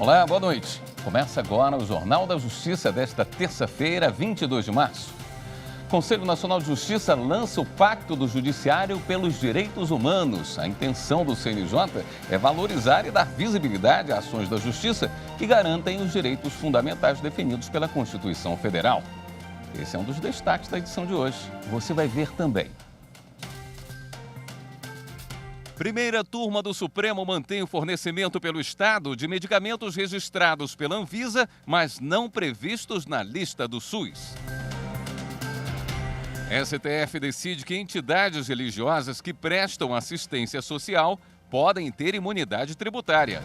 Olá, boa noite. Começa agora o Jornal da Justiça desta terça-feira, 22 de março. O Conselho Nacional de Justiça lança o Pacto do Judiciário pelos Direitos Humanos. A intenção do CNJ é valorizar e dar visibilidade a ações da Justiça que garantem os direitos fundamentais definidos pela Constituição Federal. Esse é um dos destaques da edição de hoje. Você vai ver também. Primeira turma do Supremo mantém o fornecimento pelo Estado de medicamentos registrados pela Anvisa, mas não previstos na lista do SUS. STF decide que entidades religiosas que prestam assistência social podem ter imunidade tributária.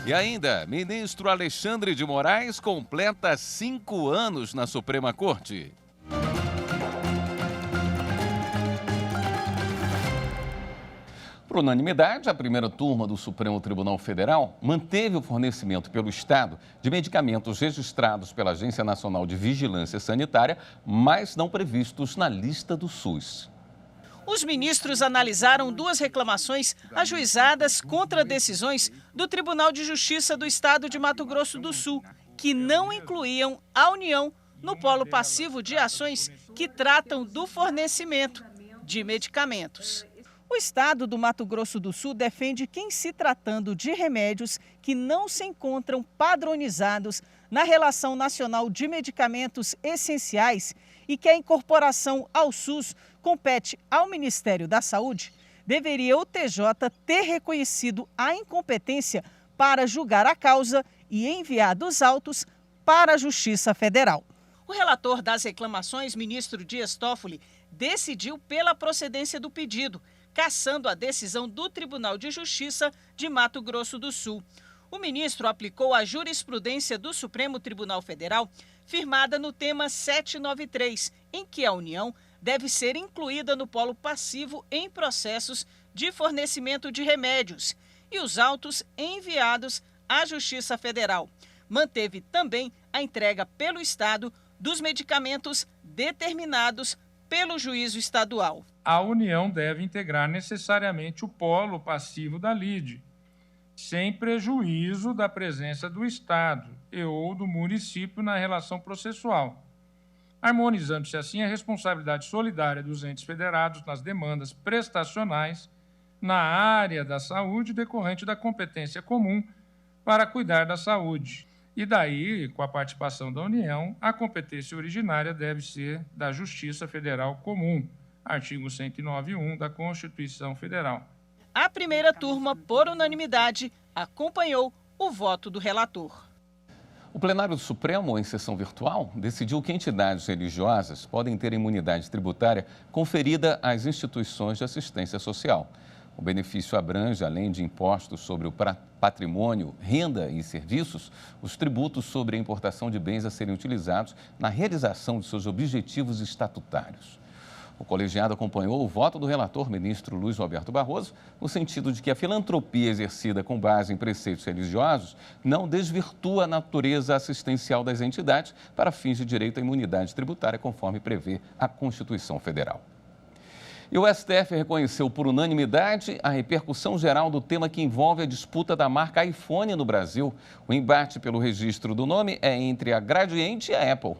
E ainda, ministro Alexandre de Moraes completa 5 anos na Suprema Corte. Por unanimidade, a primeira turma do Supremo Tribunal Federal manteve o fornecimento pelo Estado de medicamentos registrados pela Agência Nacional de Vigilância Sanitária, mas não previstos na lista do SUS. Os ministros analisaram 2 reclamações ajuizadas contra decisões do Tribunal de Justiça do Estado de Mato Grosso do Sul, que não incluíam a União no polo passivo de ações que tratam do fornecimento de medicamentos. O Estado do Mato Grosso do Sul defende que, em se tratando de remédios que não se encontram padronizados na Relação Nacional de Medicamentos Essenciais e que a incorporação ao SUS compete ao Ministério da Saúde, deveria o TJ ter reconhecido a incompetência para julgar a causa e enviado os autos para a Justiça Federal. O relator das reclamações, ministro Dias Toffoli, decidiu pela procedência do pedido, cassando a decisão do Tribunal de Justiça de Mato Grosso do Sul. O ministro aplicou a jurisprudência do Supremo Tribunal Federal, firmada no tema 793, em que a União deve ser incluída no polo passivo em processos de fornecimento de remédios, e os autos enviados à Justiça Federal. Manteve também a entrega pelo Estado dos medicamentos determinados pelo juízo estadual. A União deve integrar necessariamente o polo passivo da lide, sem prejuízo da presença do Estado e ou do município na relação processual, harmonizando-se assim a responsabilidade solidária dos entes federados nas demandas prestacionais na área da saúde decorrente da competência comum para cuidar da saúde. E daí, com a participação da União, a competência originária deve ser da Justiça Federal Comum, artigo 109.1 da Constituição Federal. A primeira turma, por unanimidade, acompanhou o voto do relator. O plenário do Supremo, em sessão virtual, decidiu que entidades religiosas podem ter imunidade tributária conferida às instituições de assistência social. O benefício abrange, além de impostos sobre o patrimônio, renda e serviços, os tributos sobre a importação de bens a serem utilizados na realização de seus objetivos estatutários. O colegiado acompanhou o voto do relator, ministro Luiz Roberto Barroso, no sentido de que a filantropia exercida com base em preceitos religiosos não desvirtua a natureza assistencial das entidades para fins de direito à imunidade tributária, conforme prevê a Constituição Federal. E o STF reconheceu por unanimidade a repercussão geral do tema que envolve a disputa da marca iPhone no Brasil. O embate pelo registro do nome é entre a Gradiente e a Apple.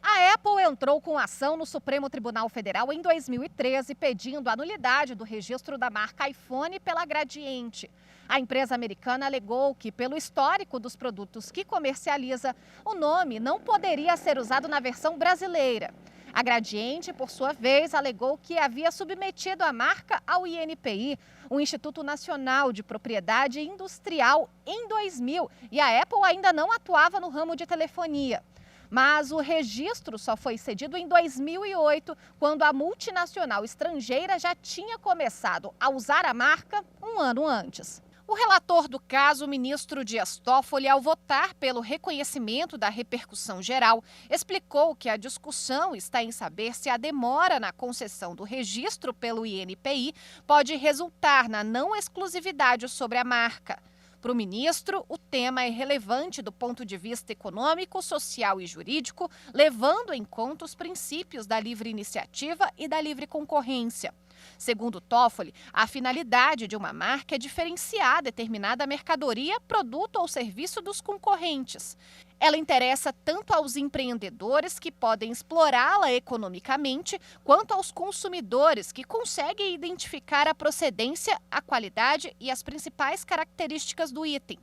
A Apple entrou com ação no Supremo Tribunal Federal em 2013, pedindo a nulidade do registro da marca iPhone pela Gradiente. A empresa americana alegou que, pelo histórico dos produtos que comercializa, o nome não poderia ser usado na versão brasileira. A Gradiente, por sua vez, alegou que havia submetido a marca ao INPI, o Instituto Nacional de Propriedade Industrial, em 2000, e a Apple ainda não atuava no ramo de telefonia. Mas o registro só foi cedido em 2008, quando a multinacional estrangeira já tinha começado a usar a marca um ano antes. O relator do caso, o ministro Dias Toffoli, ao votar pelo reconhecimento da repercussão geral, explicou que a discussão está em saber se a demora na concessão do registro pelo INPI pode resultar na não exclusividade sobre a marca. Para o ministro, o tema é relevante do ponto de vista econômico, social e jurídico, levando em conta os princípios da livre iniciativa e da livre concorrência. Segundo Toffoli, a finalidade de uma marca é diferenciar determinada mercadoria, produto ou serviço dos concorrentes. Ela interessa tanto aos empreendedores que podem explorá-la economicamente, quanto aos consumidores que conseguem identificar a procedência, a qualidade e as principais características do item.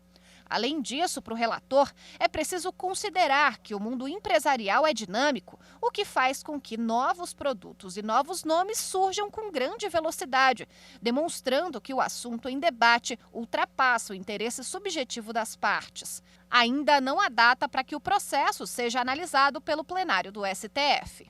Além disso, para o relator, é preciso considerar que o mundo empresarial é dinâmico, o que faz com que novos produtos e novos nomes surjam com grande velocidade, demonstrando que o assunto em debate ultrapassa o interesse subjetivo das partes. Ainda não há data para que o processo seja analisado pelo plenário do STF.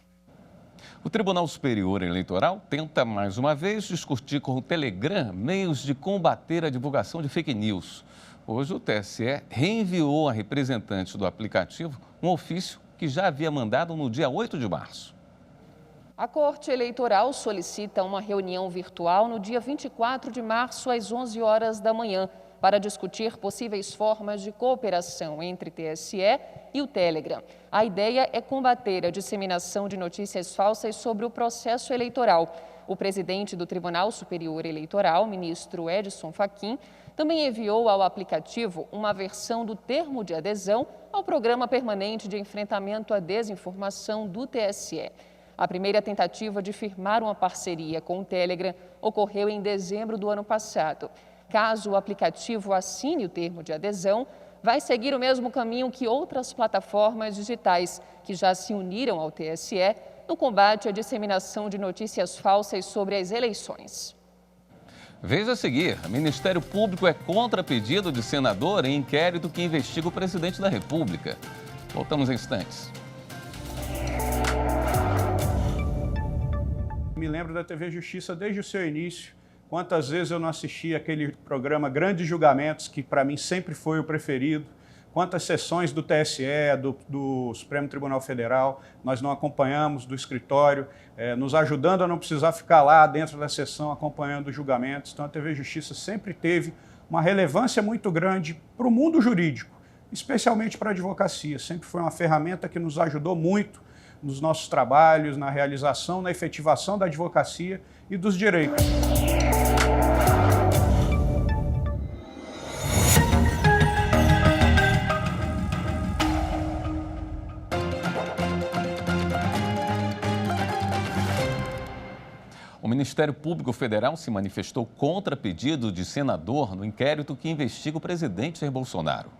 O Tribunal Superior Eleitoral tenta mais uma vez discutir com o Telegram meios de combater a divulgação de fake news. Hoje, o TSE reenviou a representante do aplicativo um ofício que já havia mandado no dia 8 de março. A Corte Eleitoral solicita uma reunião virtual no dia 24 de março, às 11 horas da manhã, para discutir possíveis formas de cooperação entre TSE e o Telegram. A ideia é combater a disseminação de notícias falsas sobre o processo eleitoral. O presidente do Tribunal Superior Eleitoral, ministro Edson Fachin, também enviou ao aplicativo uma versão do termo de adesão ao Programa Permanente de Enfrentamento à Desinformação do TSE. A primeira tentativa de firmar uma parceria com o Telegram ocorreu em dezembro do ano passado. Caso o aplicativo assine o termo de adesão, vai seguir o mesmo caminho que outras plataformas digitais que já se uniram ao TSE no combate à disseminação de notícias falsas sobre as eleições. Veja a seguir, o Ministério Público é contra pedido de senador em inquérito que investiga o presidente da República. Voltamos em instantes. Me lembro da TV Justiça desde o seu início. Quantas vezes eu não assisti aquele programa Grandes Julgamentos, que para mim sempre foi o preferido. Quantas sessões do TSE, do Supremo Tribunal Federal, nós não acompanhamos do escritório, nos ajudando a não precisar ficar lá dentro da sessão acompanhando os julgamentos. Então a TV Justiça sempre teve uma relevância muito grande para o mundo jurídico, especialmente para a advocacia. Sempre foi uma ferramenta que nos ajudou muito nos nossos trabalhos, na realização, na efetivação da advocacia e dos direitos. O Ministério Público Federal se manifestou contra pedido de senador no inquérito que investiga o presidente Jair Bolsonaro.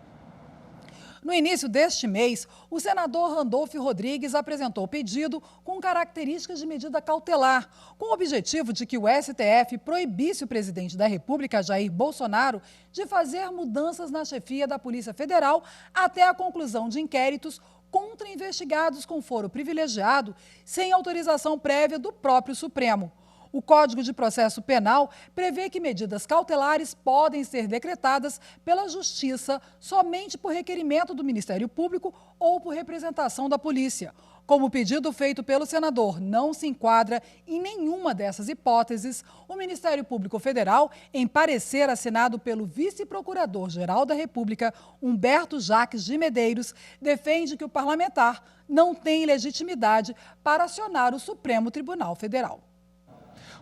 No início deste mês, o senador Randolfo Rodrigues apresentou pedido com características de medida cautelar, com o objetivo de que o STF proibisse o presidente da República, Jair Bolsonaro, de fazer mudanças na chefia da Polícia Federal até a conclusão de inquéritos contra investigados com foro privilegiado, sem autorização prévia do próprio Supremo. O Código de Processo Penal prevê que medidas cautelares podem ser decretadas pela Justiça somente por requerimento do Ministério Público ou por representação da polícia. Como o pedido feito pelo senador não se enquadra em nenhuma dessas hipóteses, o Ministério Público Federal, em parecer assinado pelo vice-procurador-geral da República, Humberto Jacques de Medeiros, defende que o parlamentar não tem legitimidade para acionar o Supremo Tribunal Federal.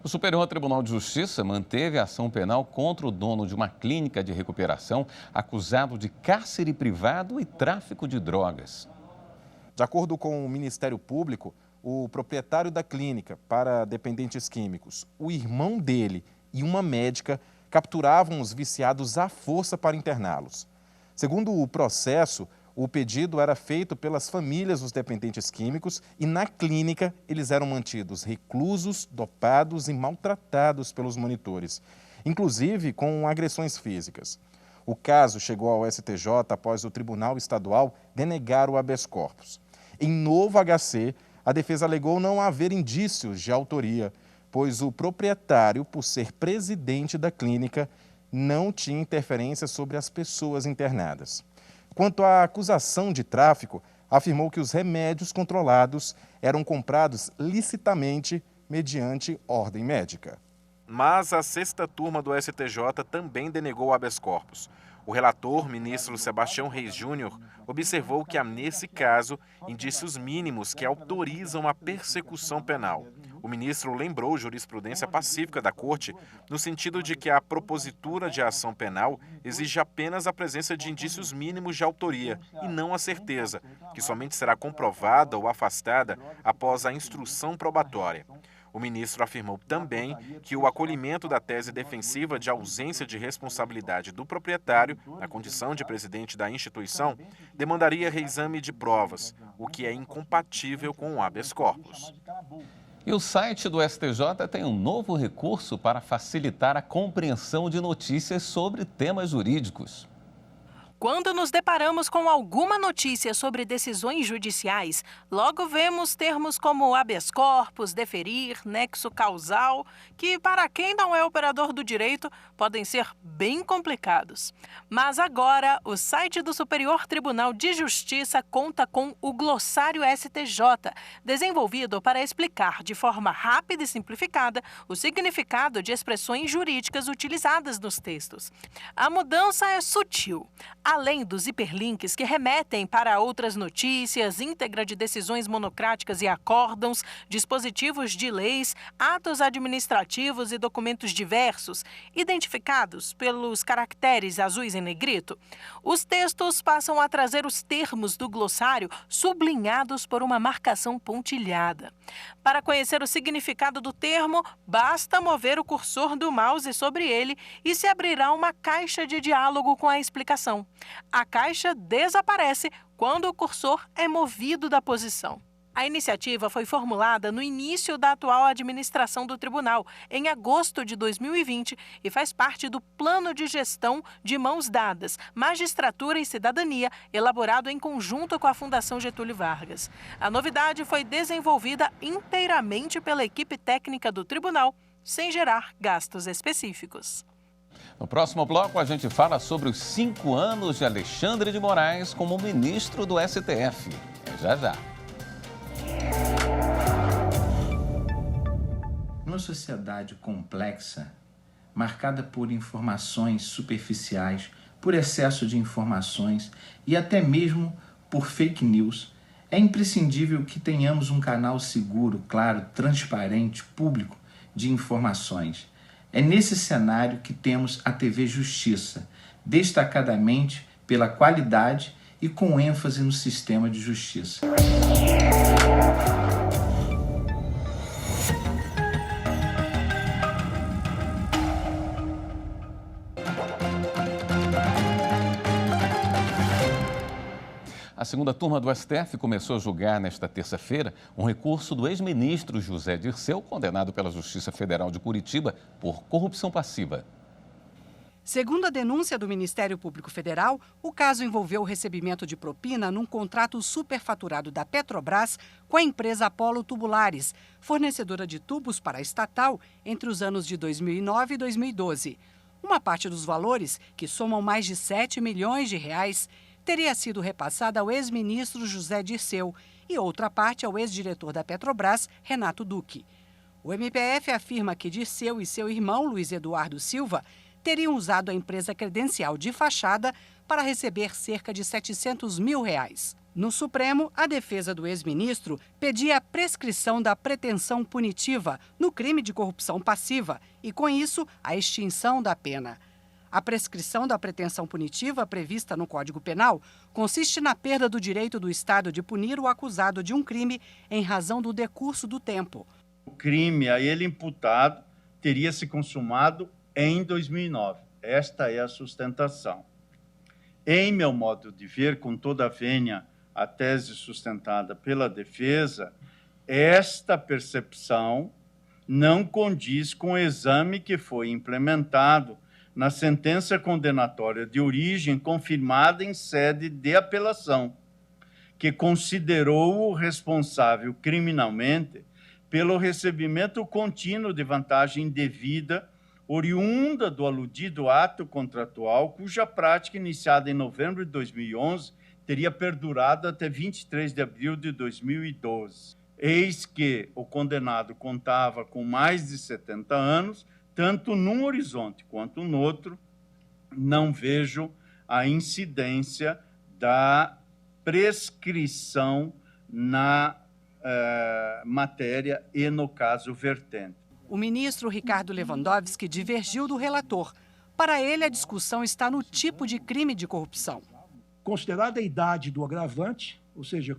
O Superior Tribunal de Justiça manteve a ação penal contra o dono de uma clínica de recuperação acusado de cárcere privado e tráfico de drogas. De acordo com o Ministério Público, o proprietário da clínica para dependentes químicos, o irmão dele e uma médica capturavam os viciados à força para interná-los. Segundo o processo, o pedido era feito pelas famílias dos dependentes químicos e, na clínica, eles eram mantidos reclusos, dopados e maltratados pelos monitores, inclusive com agressões físicas. O caso chegou ao STJ após o Tribunal Estadual denegar o habeas corpus. Em novo HC, a defesa alegou não haver indícios de autoria, pois o proprietário, por ser presidente da clínica, não tinha interferência sobre as pessoas internadas. Quanto à acusação de tráfico, afirmou que os remédios controlados eram comprados licitamente mediante ordem médica. Mas a sexta turma do STJ também denegou o habeas corpus. O relator, ministro Sebastião Reis Júnior, observou que há, nesse caso, indícios mínimos que autorizam a persecução penal. O ministro lembrou jurisprudência pacífica da Corte, no sentido de que a propositura de ação penal exige apenas a presença de indícios mínimos de autoria e não a certeza, que somente será comprovada ou afastada após a instrução probatória. O ministro afirmou também que o acolhimento da tese defensiva de ausência de responsabilidade do proprietário, na condição de presidente da instituição, demandaria reexame de provas, o que é incompatível com o habeas corpus. E o site do STJ tem um novo recurso para facilitar a compreensão de notícias sobre temas jurídicos. Quando nos deparamos com alguma notícia sobre decisões judiciais, logo vemos termos como habeas corpus, deferir, nexo causal, que para quem não é operador do direito podem ser bem complicados. Mas agora, o site do Superior Tribunal de Justiça conta com o Glossário STJ, desenvolvido para explicar de forma rápida e simplificada o significado de expressões jurídicas utilizadas nos textos. A mudança é sutil. Além dos hiperlinks que remetem para outras notícias, íntegra de decisões monocráticas e acórdãos, dispositivos de leis, atos administrativos e documentos diversos, identificados pelos caracteres azuis em negrito, os textos passam a trazer os termos do glossário sublinhados por uma marcação pontilhada. Para conhecer o significado do termo, basta mover o cursor do mouse sobre ele e se abrirá uma caixa de diálogo com a explicação. A caixa desaparece quando o cursor é movido da posição. A iniciativa foi formulada no início da atual administração do tribunal, em agosto de 2020, e faz parte do Plano de Gestão de Mãos Dadas, Magistratura e Cidadania, elaborado em conjunto com a Fundação Getúlio Vargas. A novidade foi desenvolvida inteiramente pela equipe técnica do tribunal, sem gerar gastos específicos. No próximo bloco, a gente fala sobre os 5 anos de Alexandre de Moraes como ministro do STF. Já, já. Numa sociedade complexa, marcada por informações superficiais, por excesso de informações e até mesmo por fake news, é imprescindível que tenhamos um canal seguro, claro, transparente, público de informações. É nesse cenário que temos a TV Justiça, destacadamente pela qualidade e com ênfase no sistema de justiça. A segunda turma do STF começou a julgar nesta terça-feira um recurso do ex-ministro José Dirceu, condenado pela Justiça Federal de Curitiba por corrupção passiva. Segundo a denúncia do Ministério Público Federal, o caso envolveu o recebimento de propina num contrato superfaturado da Petrobras com a empresa Apolo Tubulares, fornecedora de tubos para a estatal entre os anos de 2009 e 2012. Uma parte dos valores, que somam mais de 7 milhões de reais, teria sido repassada ao ex-ministro José Dirceu e outra parte ao ex-diretor da Petrobras, Renato Duque. O MPF afirma que Dirceu e seu irmão, Luiz Eduardo Silva, teriam usado a empresa credencial de fachada para receber cerca de 700 mil reais. No Supremo, a defesa do ex-ministro pedia a prescrição da pretensão punitiva no crime de corrupção passiva e, com isso, a extinção da pena. A prescrição da pretensão punitiva prevista no Código Penal consiste na perda do direito do Estado de punir o acusado de um crime em razão do decurso do tempo. O crime a ele imputado teria se consumado em 2009. Esta é a sustentação. Em meu modo de ver, com toda a vênia, a tese sustentada pela defesa, esta percepção não condiz com o exame que foi implementado na sentença condenatória de origem confirmada em sede de apelação, que considerou o responsável criminalmente pelo recebimento contínuo de vantagem indevida oriunda do aludido ato contratual, cuja prática, iniciada em novembro de 2011, teria perdurado até 23 de abril de 2012. Eis que o condenado contava com mais de 70 anos, tanto num horizonte quanto no outro, não vejo a incidência da prescrição na matéria e, no caso, vertente. O ministro Ricardo Lewandowski divergiu do relator. Para ele, a discussão está no tipo de crime de corrupção. Considerada a idade do agravante, ou seja,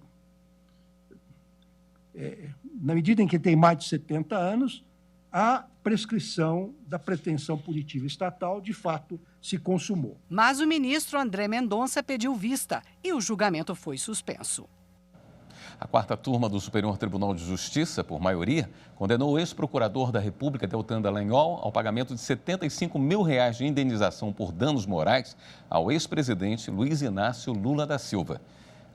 na medida em que tem mais de 70 anos, a prescrição da pretensão punitiva estatal, de fato, se consumou. Mas o ministro André Mendonça pediu vista e o julgamento foi suspenso. A quarta turma do Superior Tribunal de Justiça, por maioria, condenou o ex-procurador da República, Deltan Dallagnol, ao pagamento de R$ 75 mil de indenização por danos morais ao ex-presidente Luiz Inácio Lula da Silva.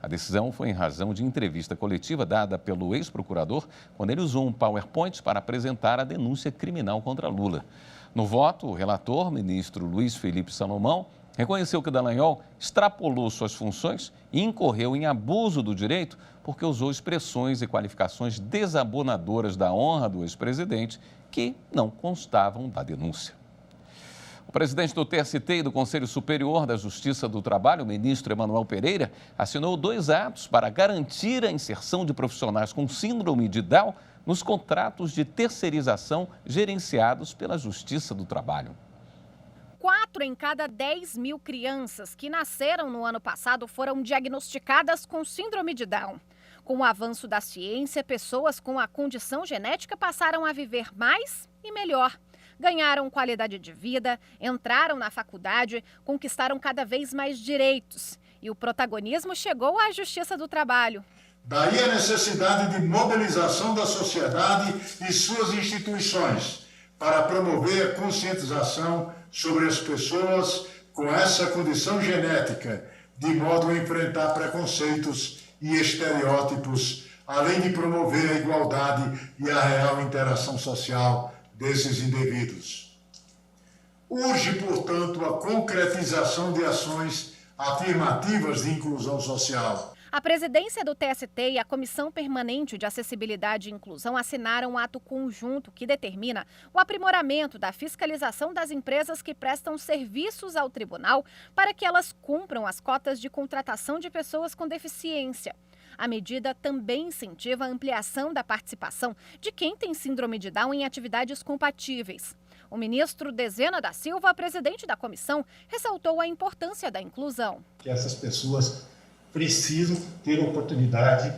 A decisão foi em razão de entrevista coletiva dada pelo ex-procurador quando ele usou um PowerPoint para apresentar a denúncia criminal contra Lula. No voto, o relator, ministro Luiz Felipe Salomão, reconheceu que Dallagnol extrapolou suas funções e incorreu em abuso do direito porque usou expressões e qualificações desabonadoras da honra do ex-presidente que não constavam da denúncia. O presidente do TST e do Conselho Superior da Justiça do Trabalho, o ministro Emanuel Pereira, assinou 2 atos para garantir a inserção de profissionais com síndrome de Down nos contratos de terceirização gerenciados pela Justiça do Trabalho. 4 em cada 10 mil crianças que nasceram no ano passado foram diagnosticadas com síndrome de Down. Com o avanço da ciência, pessoas com a condição genética passaram a viver mais e melhor. Ganharam qualidade de vida, entraram na faculdade, conquistaram cada vez mais direitos. E o protagonismo chegou à Justiça do Trabalho. Daí a necessidade de mobilização da sociedade e suas instituições para promover a conscientização sobre as pessoas com essa condição genética, de modo a enfrentar preconceitos e estereótipos, além de promover a igualdade e a real interação social desses indivíduos. Urge, portanto, a concretização de ações afirmativas de inclusão social. A presidência do TST e a Comissão Permanente de Acessibilidade e Inclusão assinaram um ato conjunto que determina o aprimoramento da fiscalização das empresas que prestam serviços ao tribunal para que elas cumpram as cotas de contratação de pessoas com deficiência. A medida também incentiva a ampliação da participação de quem tem síndrome de Down em atividades compatíveis. O ministro Dezena da Silva, presidente da comissão, ressaltou a importância da inclusão. Que essas pessoas precisam ter oportunidade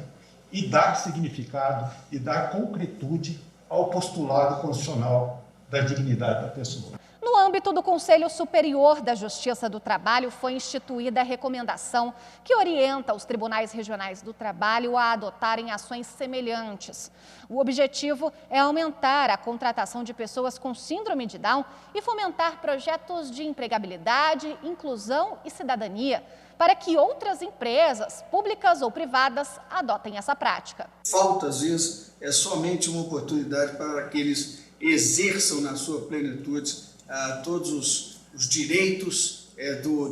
e dar significado e dar concretude ao postulado constitucional da dignidade da pessoa. No âmbito do Conselho Superior da Justiça do Trabalho, foi instituída a recomendação que orienta os tribunais regionais do trabalho a adotarem ações semelhantes. O objetivo é aumentar a contratação de pessoas com síndrome de Down e fomentar projetos de empregabilidade, inclusão e cidadania, para que outras empresas, públicas ou privadas, adotem essa prática. Falta, às vezes, é somente uma oportunidade para que eles exerçam na sua plenitude todos os direitos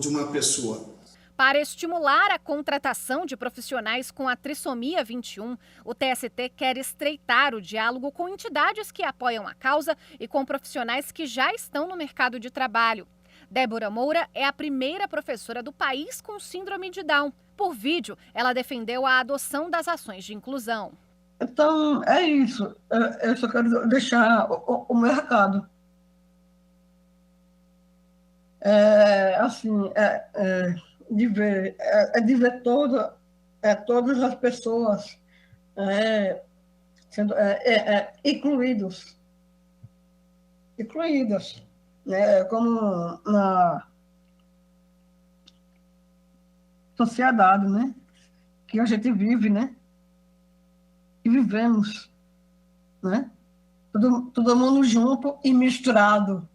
de uma pessoa. Para estimular a contratação de profissionais com a trissomia 21, o TST quer estreitar o diálogo com entidades que apoiam a causa e com profissionais que já estão no mercado de trabalho. Débora Moura é a primeira professora do país com síndrome de Down. Por vídeo, ela defendeu a adoção das ações de inclusão. Então, é isso. Eu só quero deixar o meu recado. De ver todas as pessoas sendo incluídas, né, como na sociedade, né, que a gente vive, né, que vivemos, né, todo mundo junto e misturado.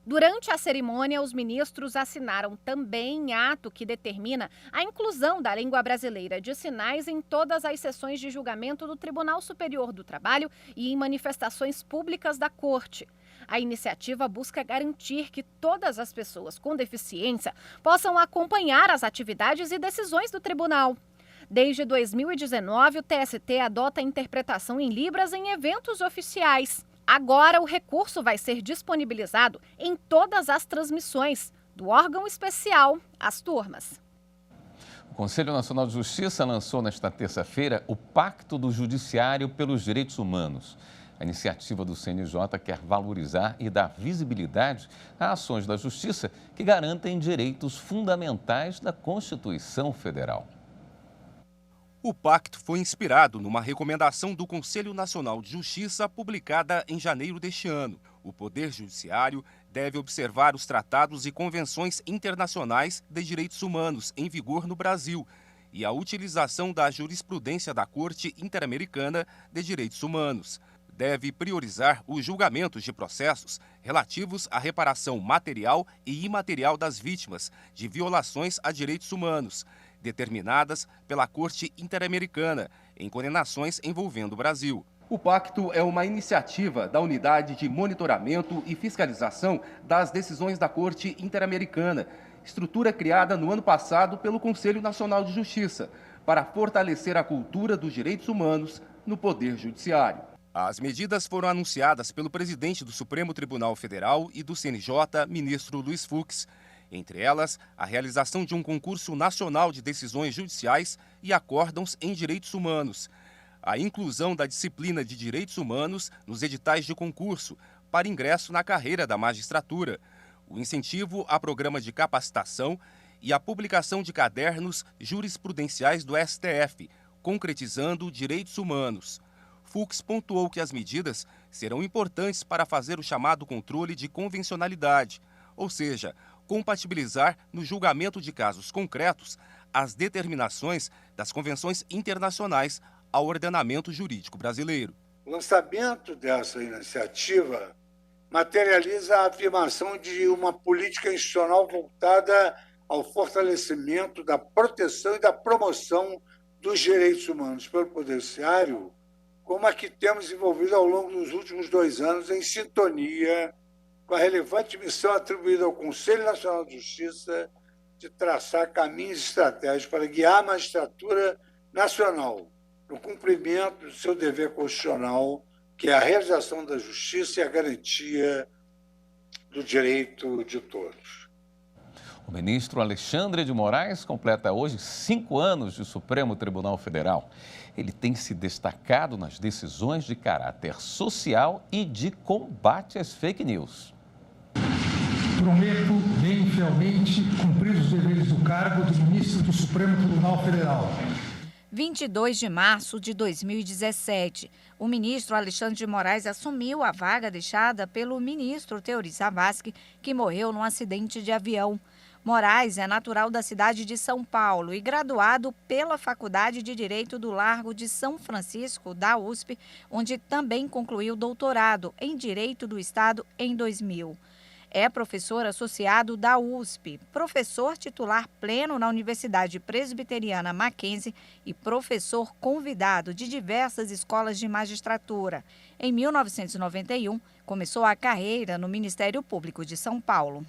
Durante a cerimônia, os ministros assinaram também ato que determina a inclusão da língua brasileira de sinais em todas as sessões de julgamento do Tribunal Superior do Trabalho e em manifestações públicas da Corte. A iniciativa busca garantir que todas as pessoas com deficiência possam acompanhar as atividades e decisões do tribunal. Desde 2019, o TST adota a interpretação em Libras em eventos oficiais. Agora, o recurso vai ser disponibilizado em todas as transmissões, do órgão especial às turmas. O Conselho Nacional de Justiça lançou nesta terça-feira o Pacto do Judiciário pelos Direitos Humanos. A iniciativa do CNJ quer valorizar e dar visibilidade a ações da Justiça que garantem direitos fundamentais da Constituição Federal. O pacto foi inspirado numa recomendação do Conselho Nacional de Justiça publicada em janeiro deste ano. O Poder Judiciário deve observar os tratados e convenções internacionais de direitos humanos em vigor no Brasil e a utilização da jurisprudência da Corte Interamericana de Direitos Humanos. Deve priorizar os julgamentos de processos relativos à reparação material e imaterial das vítimas de violações a direitos humanos, determinadas pela Corte Interamericana em condenações envolvendo o Brasil. O pacto é uma iniciativa da Unidade de Monitoramento e Fiscalização das Decisões da Corte Interamericana, estrutura criada no ano passado pelo Conselho Nacional de Justiça, para fortalecer a cultura dos direitos humanos no Poder Judiciário. As medidas foram anunciadas pelo presidente do Supremo Tribunal Federal e do CNJ, ministro Luiz Fux. Entre elas, a realização de um concurso nacional de decisões judiciais e acórdãos em direitos humanos, a inclusão da disciplina de direitos humanos nos editais de concurso para ingresso na carreira da magistratura, o incentivo a programa de capacitação e a publicação de cadernos jurisprudenciais do STF, concretizando direitos humanos. Fux pontuou que as medidas serão importantes para fazer o chamado controle de convencionalidade, ou seja, compatibilizar no julgamento de casos concretos as determinações das convenções internacionais ao ordenamento jurídico brasileiro. O lançamento dessa iniciativa materializa a afirmação de uma política institucional voltada ao fortalecimento da proteção e da promoção dos direitos humanos pelo Poder Judiciário, como a que temos desenvolvido ao longo dos últimos 2 anos em sintonia com a relevante missão atribuída ao Conselho Nacional de Justiça de traçar caminhos estratégicos para guiar a magistratura nacional no cumprimento do seu dever constitucional, que é a realização da justiça e a garantia do direito de todos. O ministro Alexandre de Moraes completa hoje 5 anos de Supremo Tribunal Federal. Ele tem se destacado nas decisões de caráter social e de combate às fake news. Prometo bem fielmente cumprir os deveres do cargo de ministro do Supremo Tribunal Federal. 22 de março de 2017, o ministro Alexandre de Moraes assumiu a vaga deixada pelo ministro Teori Zavascki, que morreu num acidente de avião. Moraes é natural da cidade de São Paulo e graduado pela Faculdade de Direito do Largo de São Francisco, da USP, onde também concluiu doutorado em Direito do Estado em 2000. É professor associado da USP, professor titular pleno na Universidade Presbiteriana Mackenzie e professor convidado de diversas escolas de magistratura. Em 1991, começou a carreira no Ministério Público de São Paulo.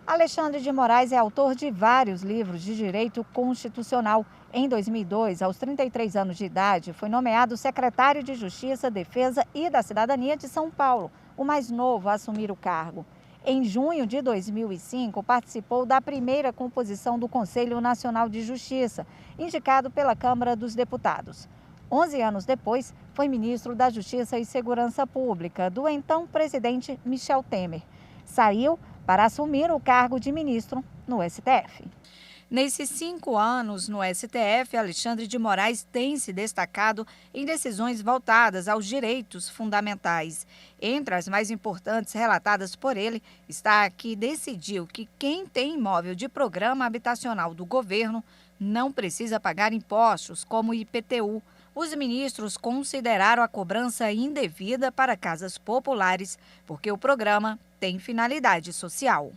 Alexandre de Moraes é autor de vários livros de direito constitucional. Em 2002, aos 33 anos de idade, foi nomeado secretário de Justiça, Defesa e da Cidadania de São Paulo, o mais novo a assumir o cargo. Em junho de 2005, participou da primeira composição do Conselho Nacional de Justiça, indicado pela Câmara dos Deputados. 11 anos depois, foi ministro da Justiça e Segurança Pública, do então presidente Michel Temer. Saiu para assumir o cargo de ministro no STF. Nesses 5 anos no STF, Alexandre de Moraes tem se destacado em decisões voltadas aos direitos fundamentais. Entre as mais importantes relatadas por ele está a que decidiu que quem tem imóvel de programa habitacional do governo não precisa pagar impostos, como IPTU. Os ministros consideraram a cobrança indevida para casas populares, porque o programa tem finalidade social.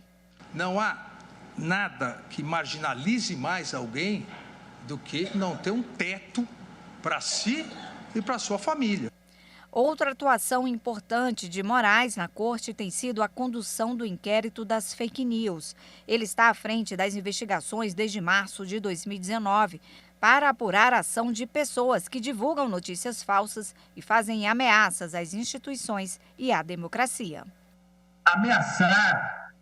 Não há nada que marginalize mais alguém do que não ter um teto para si e para sua família. Outra atuação importante de Moraes na corte tem sido a condução do inquérito das fake news. Ele está à frente das investigações desde março de 2019 para apurar a ação de pessoas que divulgam notícias falsas e fazem ameaças às instituições e à democracia. Ameaçar,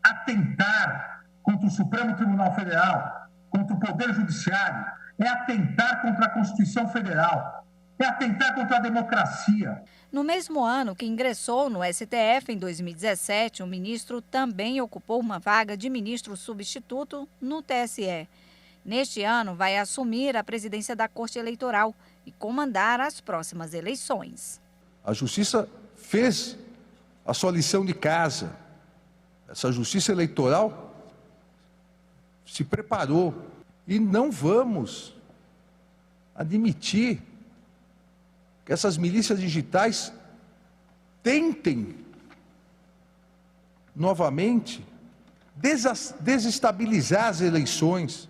atentar contra o Supremo Tribunal Federal, contra o Poder Judiciário é atentar contra a Constituição Federal, é atentar contra a democracia. No mesmo ano que ingressou no STF, em 2017, o ministro também ocupou uma vaga de ministro substituto no TSE. Neste ano, vai assumir a presidência da Corte Eleitoral e comandar as próximas eleições. A Justiça fez a sua lição de casa. Essa Justiça Eleitoral se preparou e não vamos admitir que essas milícias digitais tentem novamente desestabilizar as eleições,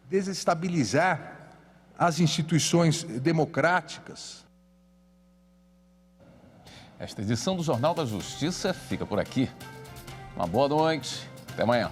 desestabilizar as instituições democráticas. Esta edição do Jornal da Justiça fica por aqui. Uma boa noite, até amanhã.